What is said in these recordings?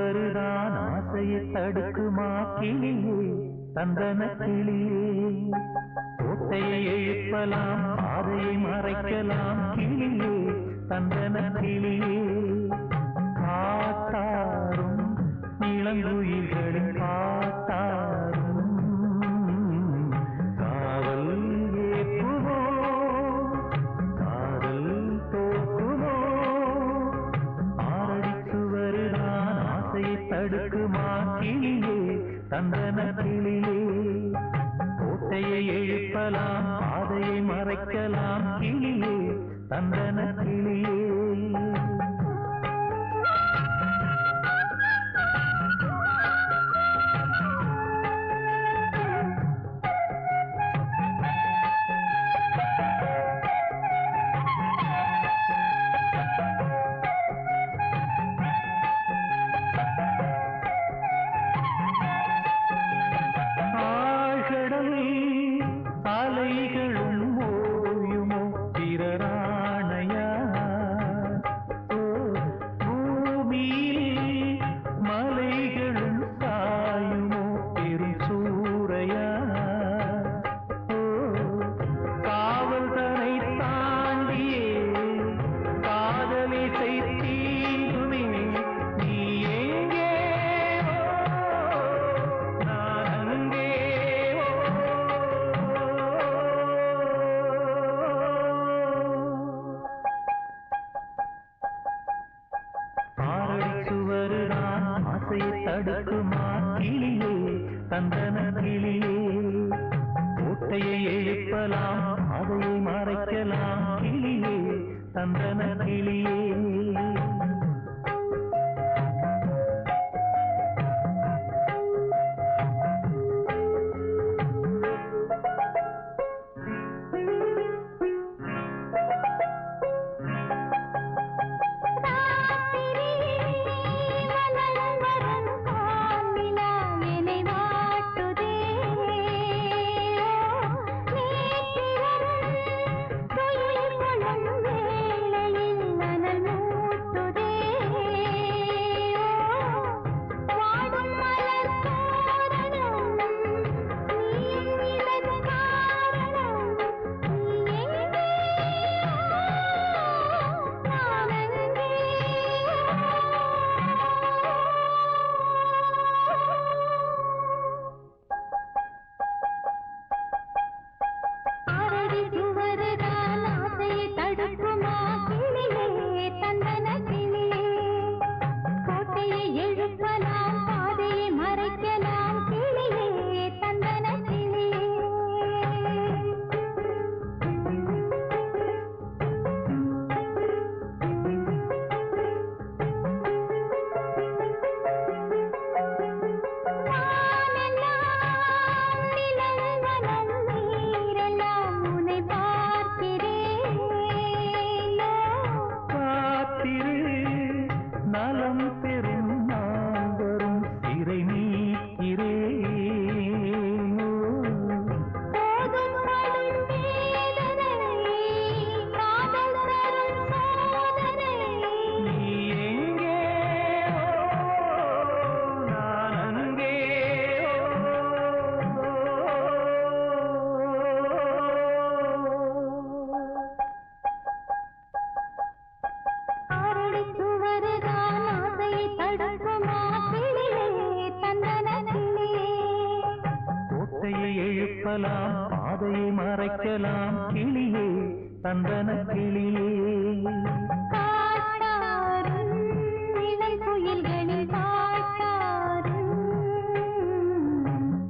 வருதான் ஆசையை தடுக்குமா கிளியே தந்தன கிளியே கோட்டையை எழுப்பலாம் பாதையை மறைக்கலாம் கிளியே தந்தன கிளியே காட்டாரும் இளங்குயில்களின் பாட்டாரும் காவல் ஏற்றுமோ காதல் தோற்றுமோ ஆரடித்து வருதான் ஆசையை தடுக்குமா கிளியே தந்தன கிளியே கோட்டையை எழுப்பலாம் பாதையை மறைக்கலாம் கிளியே தந்தன கிளியே அலைகளும் ஓயுமோ பிறராணையா பூமியில் மலைகளும் சாயுமோ பெரும் சூறையா காவல்தனை தாண்டியே காதலிசை தீண்டுமே நீ எங்கே நான் அங்கே ஆசையை தடுக்குமா கிளியே தந்தன கிளியே கோட்டையை எழுப்பலாம் அதையை மறைக்கலாம் கிளியே தந்தன கிளியே நலம் பெறும் நான் வரும் சிறை நீக்கிறே நீ எங்கே நான் அங்கே கோட்டையை எழுப்பலாம் பாதையை மறைக்கலாம் கிளியே தந்தன கிளியே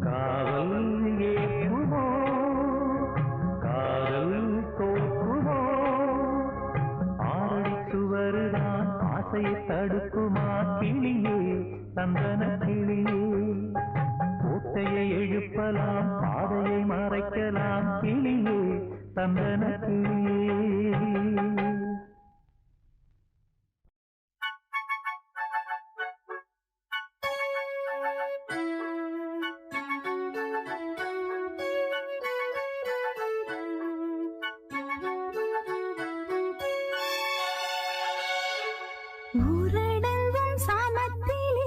காவல் ஏற்றுமோ காதல் தோற்றுமோ ஆரடித்து வருதான் ஆசையை தடுக்குமா கிளியே தந்தன கிளியே கோட்டையை எழுப்பலாம் பாதையை மறைக்கலாம் கிளியே தந்தன கிளியே ஊரடங்கும் சாமத்திலே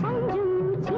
கொஞ்சம்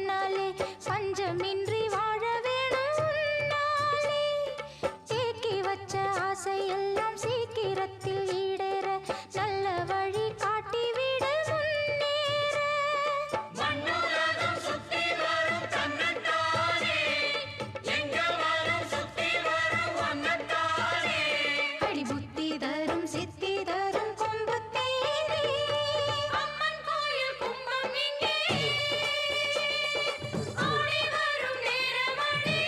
முன்னாலே பஞ்சமின்றி வாழ வேணும் உன்னாலே. தேக்கி வச்ச ஆசையெல்லாம் சீக்கிரத்தில் ஈடேற நல்ல வழி காட்டிவிட முன்னேற. மண்ணுலகம் சுத்தி வரும் தன்னத்தானே, எங்க வரும் சுத்தி வரும் ஒன்னத்தானே. அடி புத்தி தரும் சித்தி தரும் கொம்புத்தேனே. அம்மன் கோயில் கும்பம் இங்கே, ஆடி வரும் நேரமணி.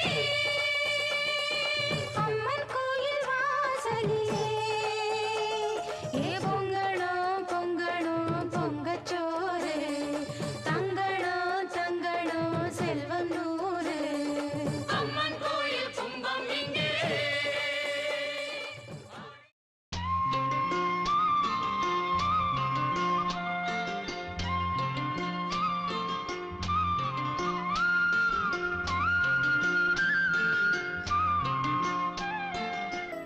அம்மன் கோயில் வாசலிலே ஏ பொங்கணும் பொங்கணும் பொங்கச்சோறு. தங்கணும் தங்கணும் செல்வம் நூறு. அம்மன் கோயில் கும்பம் இங்கே.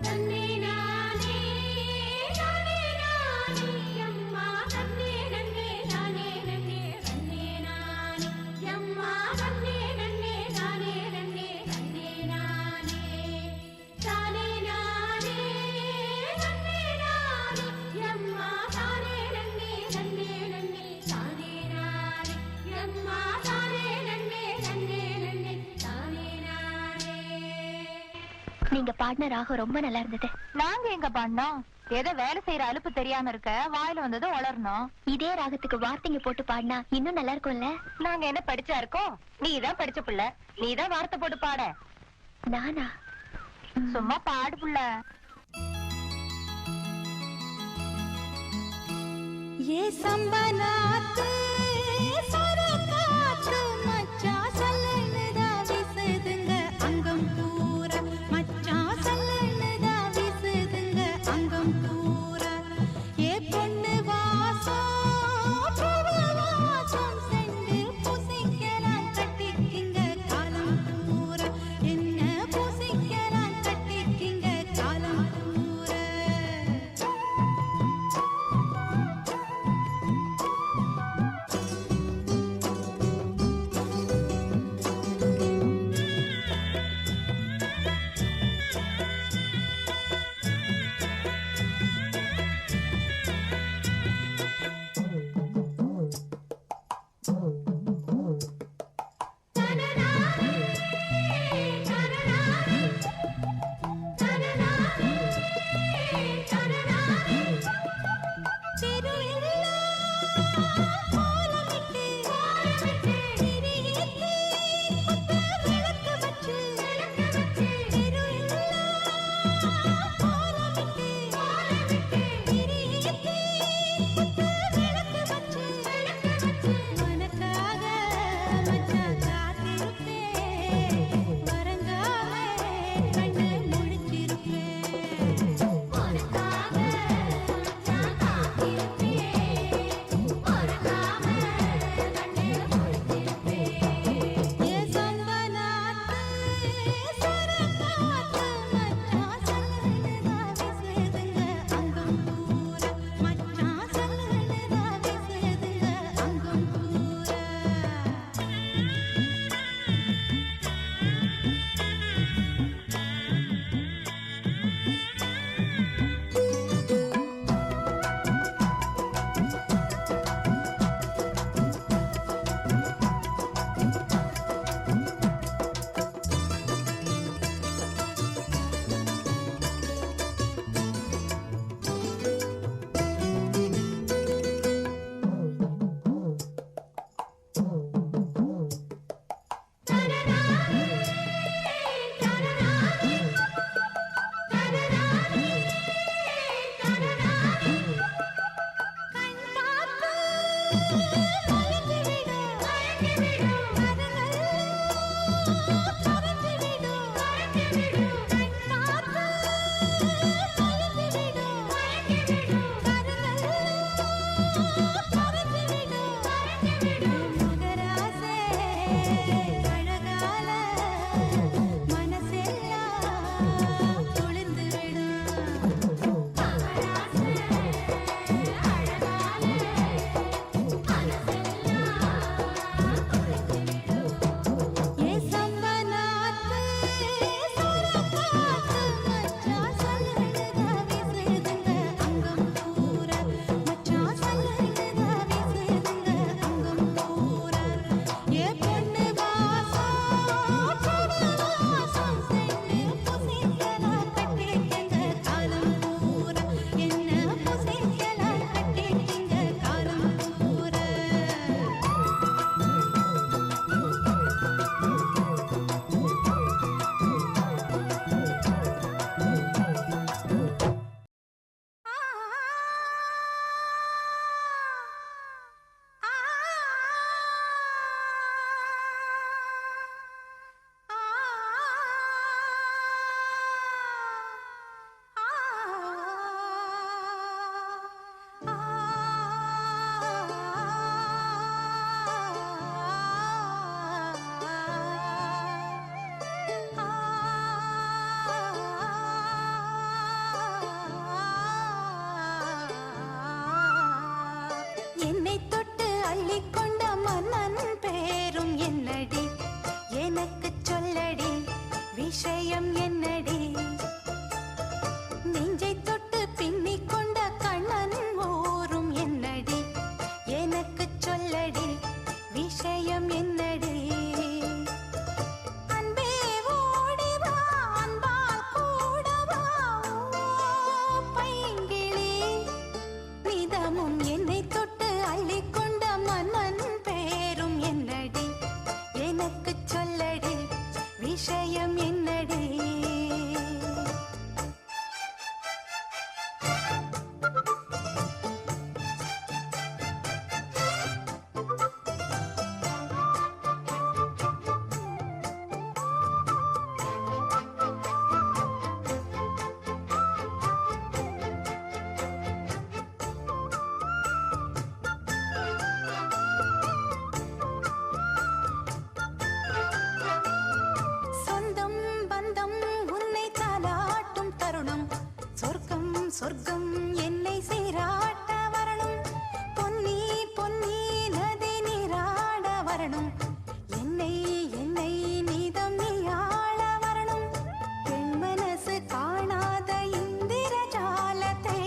தன்னே நானே நானே நானே அம்மா தன்னே நன்னே நானே நன்னே தன்னே நானே அம்மா தன்னே நன்னே நானே நன்னே தன்னே நானே தானே நானே நன்னே நானே அம்மா தானே நன்னே நன்னே நன்னே தானே நானே அம்மா தானே நன்னே நன்னே நன்னே தானே நானே. நீங்க பாடின ராகம் ரொம்ப நல்லா இருந்தது. நாங்க எங்க பாடினோம்? ஏதோ வேலை செய்யற அலுப்பு தெரியாம இருக்க வாயில வந்தது வளரணும். இதே ராகத்துக்கு வார்த்தைங்க போட்டு பாடினா இன்னும் நல்லா இருக்கும்ல. நாங்க என்ன படிச்சா இருக்கோம்? நீதான் படிச்ச புள்ள, நீதான் வார்த்தை போட்டு பாட. நானா? சும்மா பாடு புள்ள. ये संबनाते सरकाते मच्चा सल्लनदा विसदंग अंगम पूरा मच्चा सल्लनदा विसदंग अंगम पूरा. ये பொண்ணு வாசம் பூவாசம் செண்டு பூசிக்கலாம் கட்டிக்கிங்க காலம் பூரா. என்ன பூசிக்கலாம் கட்டிக்கிங்க காலம் பூரா. விஷயம் என்னடி நெஞ்சை தொட்டு பின்னிக் கொண்ட கண்ணன் ஓரும் என்னடி எனக்கு சொல்லடி விஷயம் என்னடி அன்பே ஓடி வா அன்பால் கூட வா பைங்கிளி நிதமும் என்னை தொட்டு அள்ளிக்கொண்ட மன்னன் பேரும் என்னடி எனக்கு சொல்லடி விஷயம் என்னடி சொந்தம் பந்தம் உன்னை தாலாட்டும் தருணம் சொர்க்கம் சொர்க்கம் என்னை சீராட்ட வரணும் பொன்னி பொன்னி நதி நீராட வரணும் என்னை என்னை நீதம் நீயாள வரணும் பெண் மனசு காணாத இந்திர ஜாலத்தை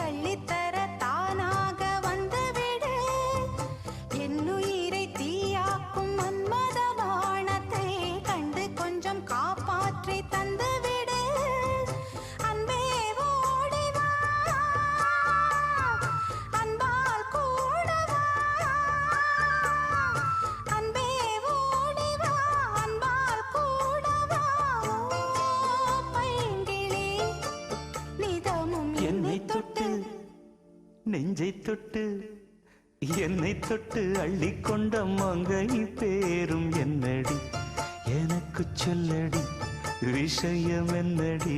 அள்ளித்தர தானாக வந்துவிடு என்னுயிரை தீயாக்கும் மன்மத பாணத்தை கண்டு கொஞ்சம் காப்பாற்றி தந்துவிடு அன்பே ஓடி வா அன்பால் கூட வா அன்பே ஓடி வா அன்பால் கூட வா பைங்கிளி நிதமும் என்னை தொட்டு நெஞ்சை தொட்டு என்னை தொட்டு அள்ளிக்கொண்ட மங்கை பேரும் என்னடி எனக்கு சொல்லடி விஷயம் என்னடி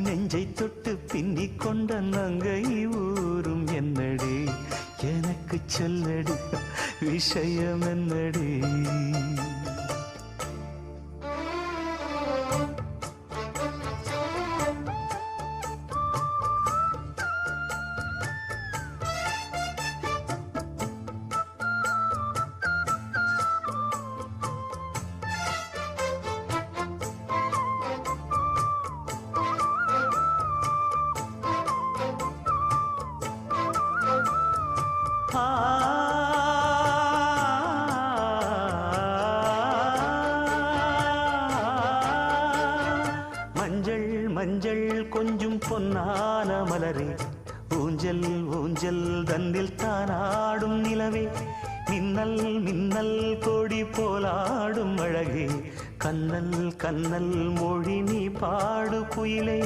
நெஞ்சை தொட்டு பின்னிக் கொண்ட நங்கை ஊரும் என்னடி எனக்கு சொல்லடி விஷயம் என்னடி மஞ்சள் மஞ்சள் கொஞ்சம் பொன்னான மலரே ஊஞ்சல் ஊஞ்சல் தன்னில் தானாடும் நிலவே மின்னல் மின்னல் கொடி போலாடும் அழகே கண்ணல் கண்ணல் மொழி நீ பாடு குயிலே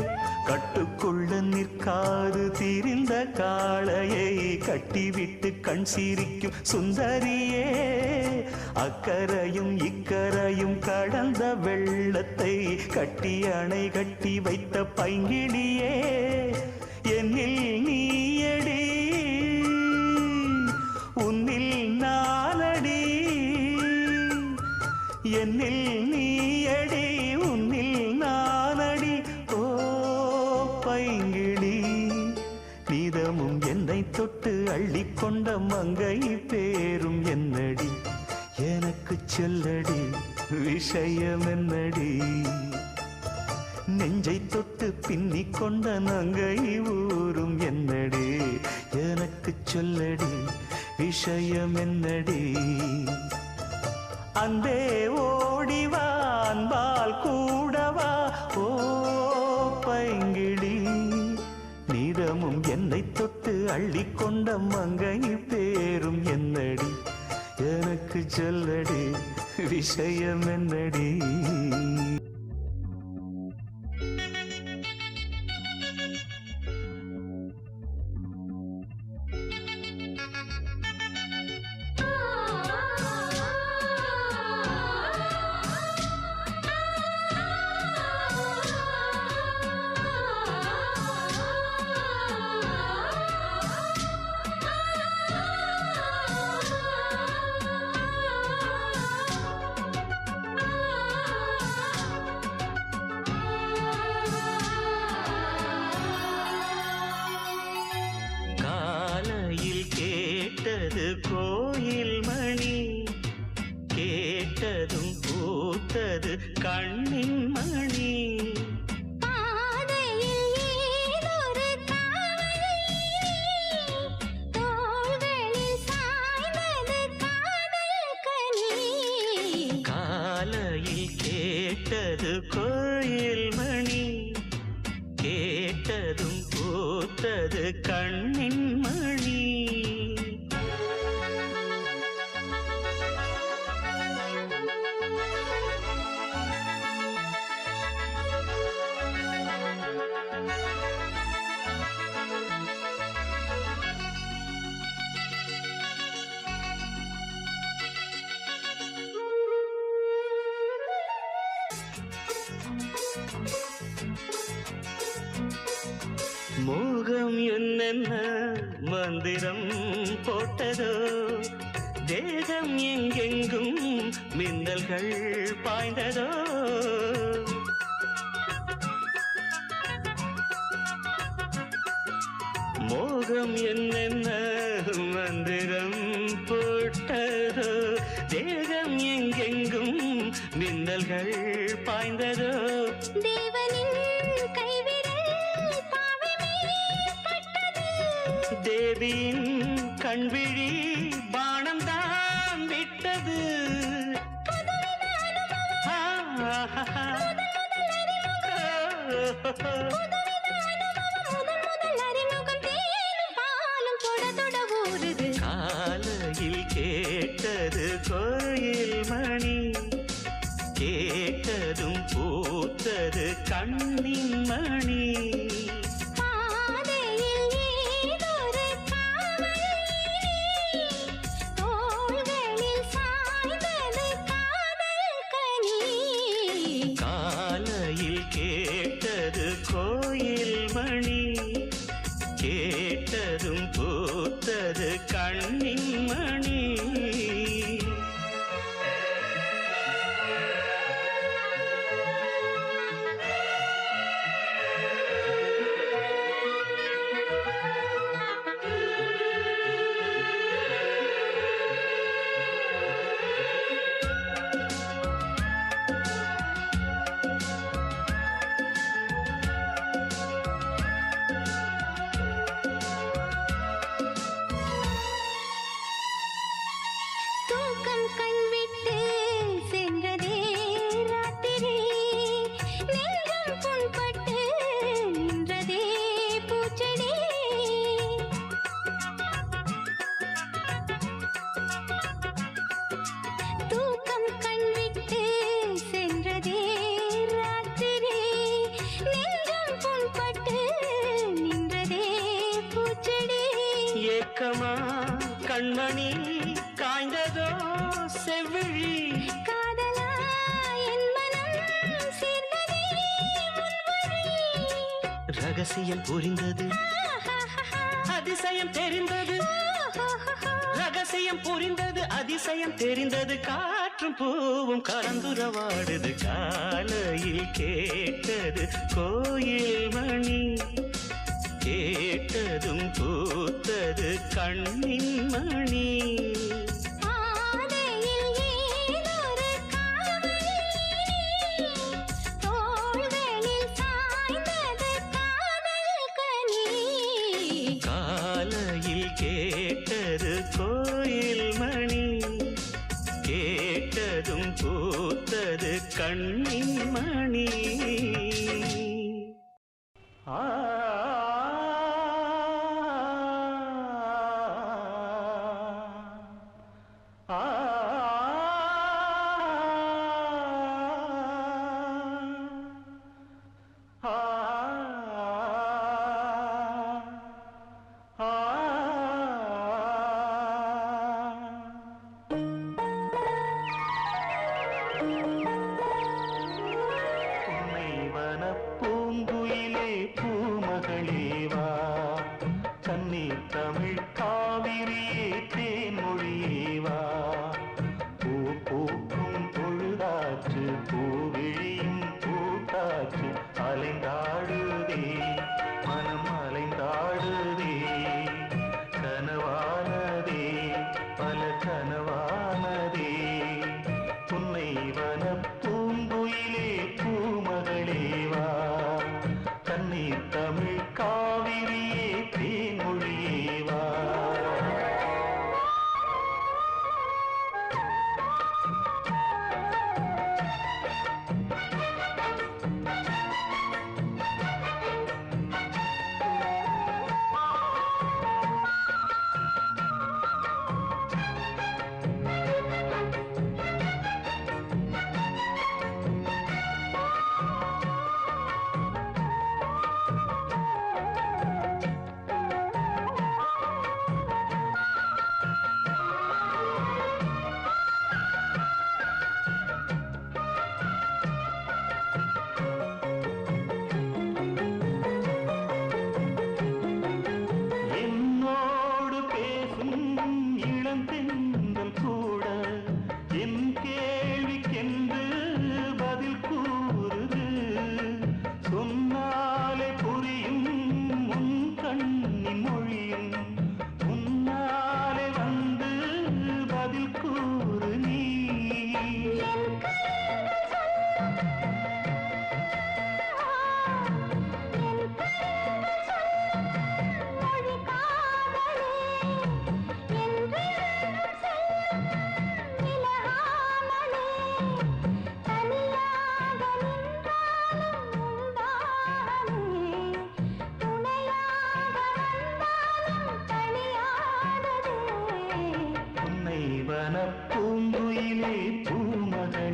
கட்டுக்குள்ள நிற்காது திரிந்த காளையை கட்டிவிட்டு கண் சிரிக்கும் சுந்தரியே அக்கரையும் இக்கரையும் கடந்த வெள்ளத்தை கட்டி அணை கட்டி வைத்த பைங்கிளியே என்னில் நீயடி உன்னில் நானடி என்னில் நீயடி உன்னில் நானடி ஓ பைங்கிளி நீதமும் என்னை தொட்டு அள்ளிக்கொண்ட மங்கை பேரும் என்னடி எனக்கு சொல்லடி விஷயம் என்னடி நெஞ்சை தொட்டு பின்னிக் கொண்ட நங்கை ஊரும் என்னடி எனக்கு சொல்லடி விஷயம் என்னடி அன்பே ஓடி வா அன்பால் கூடவா ஓ பைங்கிளி நீதமும் என்னை தொட்டு அள்ளிக்கொண்ட மங்கை பேரும் என்னடி எனக்கு சொல்லடி விஷயம் என்னடி கேட்டதும் பூத்தது கண்ணின் மணி. பாதையில் ஏதொரு காவல் தோள்களில் சாய்ந்தது காதல் கனி. காலையில் கேட்டது கோயில் மணி, கேட்டதும் பூத்தது கண்ணின் மணி. மோகம் என்னென்ன மந்திரம் போட்டதோ, தேகம் எங்கெங்கும் மின்னல்கள் பாய்ந்ததோ. மோகம் என்னென்ன மந்திரம் போட்டதோ, தேகம் எங்கெங்கும் மின்னல்கள் பாய்ந்ததோ. தேவனின் கைவிரல் பாவை மேல் பட்டது. தேவியின் கண்விழி பாணம்தான் விட்டது. முதல் அறிமுகம் தேனும் பாலும் தொட தொட ஊறுது. காலையில் கேட்டது கோயில் மணி, கேட்டதும் பூத்தது கண்ணின் மணி. பாதையில் ஏதொரு காவல் தோள்களில் சாய்ந்தது காதல் கனி. காலையில் கேட்டது கோயில் மணி, கேட்டதும் பூத்தது கண்ணின் மணி. தூக்கம் கண்விட்டு சென்றதே ராத்திரி. நெஞ்சம் புண்பட்டு நின்றதே பூச்செடி. தூக்கம் கண்விட்டு சென்றதே ராத்திரி. நெஞ்சம் புண்பட்டு நின்றதே பூச்செடி. ஏக்கமா கண்மணி காய்ந்ததோ செவ்விழி. காதலா என் மனம் சேர்ந்ததே உன்வழி. ரகசியம் புரிந்தது, அதிசயம் தெரிந்தது. ரகசியம் புரிந்தது, அதிசயம் தெரிந்தது. காற்றும் பூவும் கலந்துரவாடுது. காலையில் கேட்டது கோயில் மணி, கேட்டதும் பூத்தது கண்ணின் மணி. பாதையில் ஏதொரு காவல் தோள்களில் சாய்ந்தது காதல் கனி. காலையில் கேட்டது கோயில் மணி, கேட்டதும் பூத்தது கண்ணின் மணி. ஆ ஆ பூங்குயிலே பூமகள்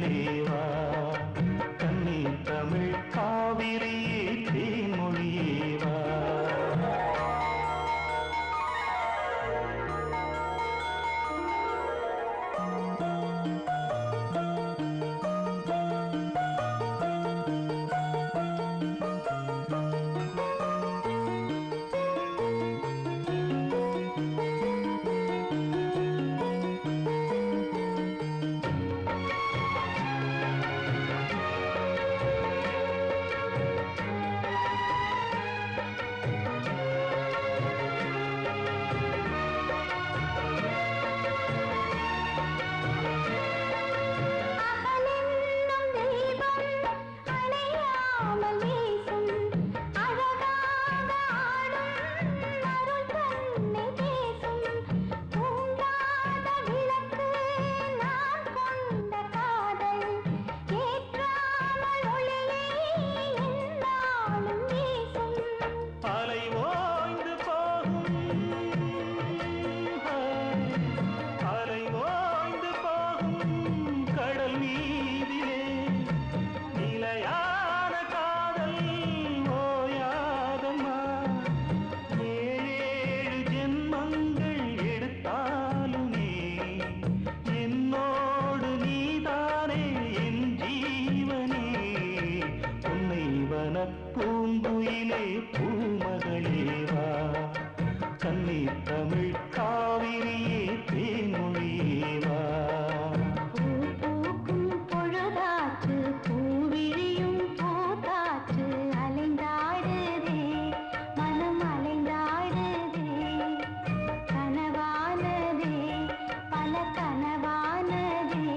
பூமகளேவா கன்னி தமிழ் காவிரியே தேன்மொழியேவா பூங்குயிலே பூமகளேவா கன்னி தமிழ் காவிரியே தேன்மொழியேவா பூக்கும் பொழுதாற்று பூவிழியும் பூத்தாற்று அலைந்தாடுதே மனம் அலைந்தாடுதே கனவானதே பல கனவானதே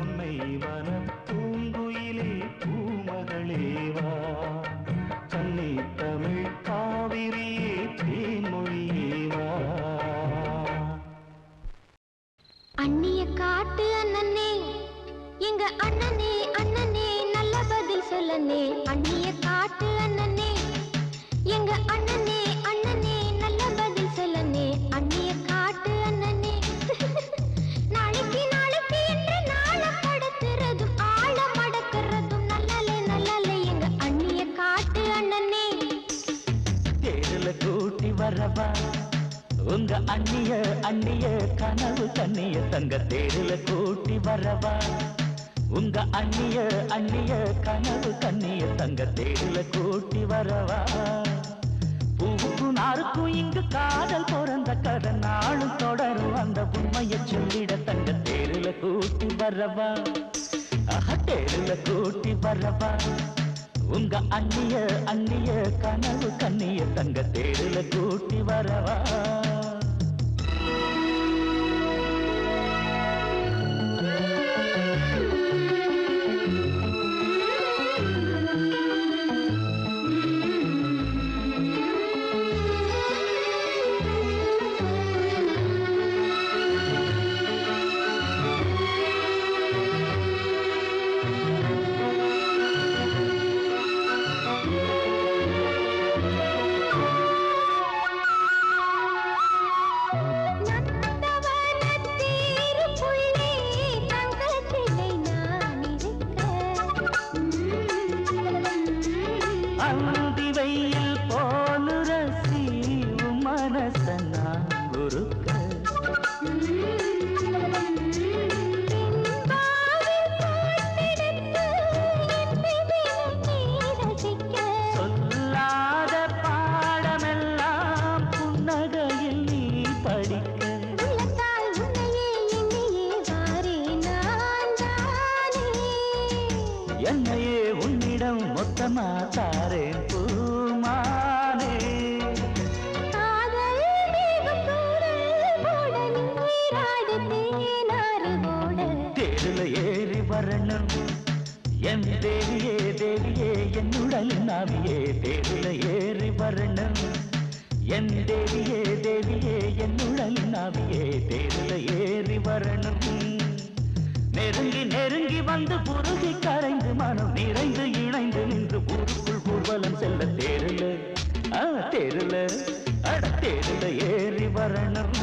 உன்னை வன பூங்குயிலே பூமகளேவா கன்னி தமிழ் காவிரியே தேன்மொழியேவா அண்ணிய காட்டு அண்ணனே எங்க அண்ணனே அண்ணனே நல்ல பதில் சொல்லனே அண்ணிய காட்டு அண்ணனே எங்க அண்ணனே அண்ணனே நல்ல பதில் சொல்லனே அண்ணிய காட்டு அண்ணனே நாளைக்கு நாளைக்கு என்று நாளப்படுத்துறதும் ஆழ மடக்கிறதும் நல்லலே நல்லலே எங்க அண்ணிய காட்டு அண்ணனே தேடல கூட்டி வரவா உங்க அண்ணிய அண்ணிய கனவு கண்ணிய தங்க தேடல கூட்டி வரவா உங்க அண்ணிய அண்ணிய கனவு கண்ணிய தங்க தேடல கூட்டி வரவா பூவுக்கும் நாருக்கும் இங்கு காதல் பிறந்த கதை நாளும் தொடரும் அந்த உண்மையை சொல்லிட தங்க தேடல கூட்டி வரவா தேடல கூட்டி வரவா உங்க அண்ணிய அண்ணிய கனவு கண்ணிய தங்க தேடல கூட்டி வரவா அந்திவையில் போலு ரசியும் மனசனா குருக்க சொல்லாத பாடமெல்லாம் புன்னகையில் நீ படிக்க என்னையே உன்னிடம் மொத்தமா தாரேன் பூமானே தேடுல ஏறி வரணும் என் தேவியே தேவியே என்னுடல் நாவியே தேடுல ஏறி வரணும் என் தேவியே தேவியே என்னுடல் நாவியே தேடுல ஏறி வரணும் நெருங்கி நெருங்கி வந்து புருகி கரைந்து மனம் நிறைந்து இணைந்து நின்று ஊருக்குள் ஊர்வலம் செல்ல தேருல தேருல அட தேருல ஏறி வரணும்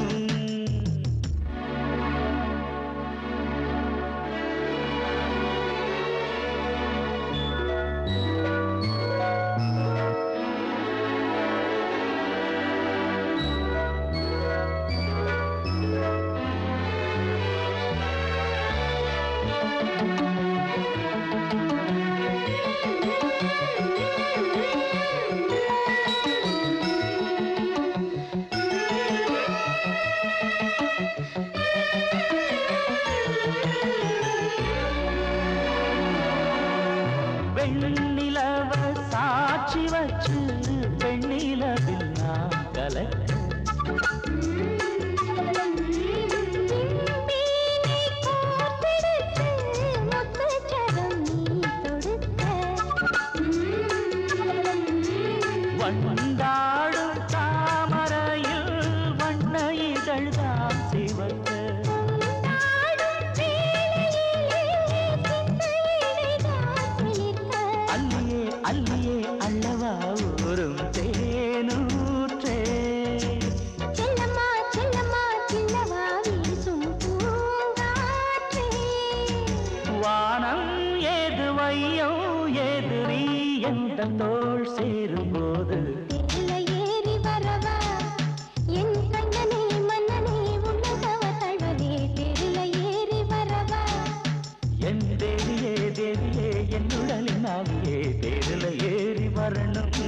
வெண்ணிலவ சாட்சி வச்சு பெண்ணிலவில் நான் கலக்க வண்டாடும் தாமரையில் வண்ண இதழ்தான் சிவக்க அல்லியே அல்லியே அல்லவா ஊரும் தேனூற்றே செல்லம்மா செல்லம்மா சின்னவா வீசும் பூங்காற்றே வானம் ஏது வையம் ஏது நீ எந்த தோள் சேரும்போது தேரில ஏறி வரவா என் கண்ணனே மன்னனே உன்னதவ தழுவவே தேரில ஏறி வரவா என் தேவியே தேவியே என் உடலின் ஆவியே தேரில ஏறி வரணும்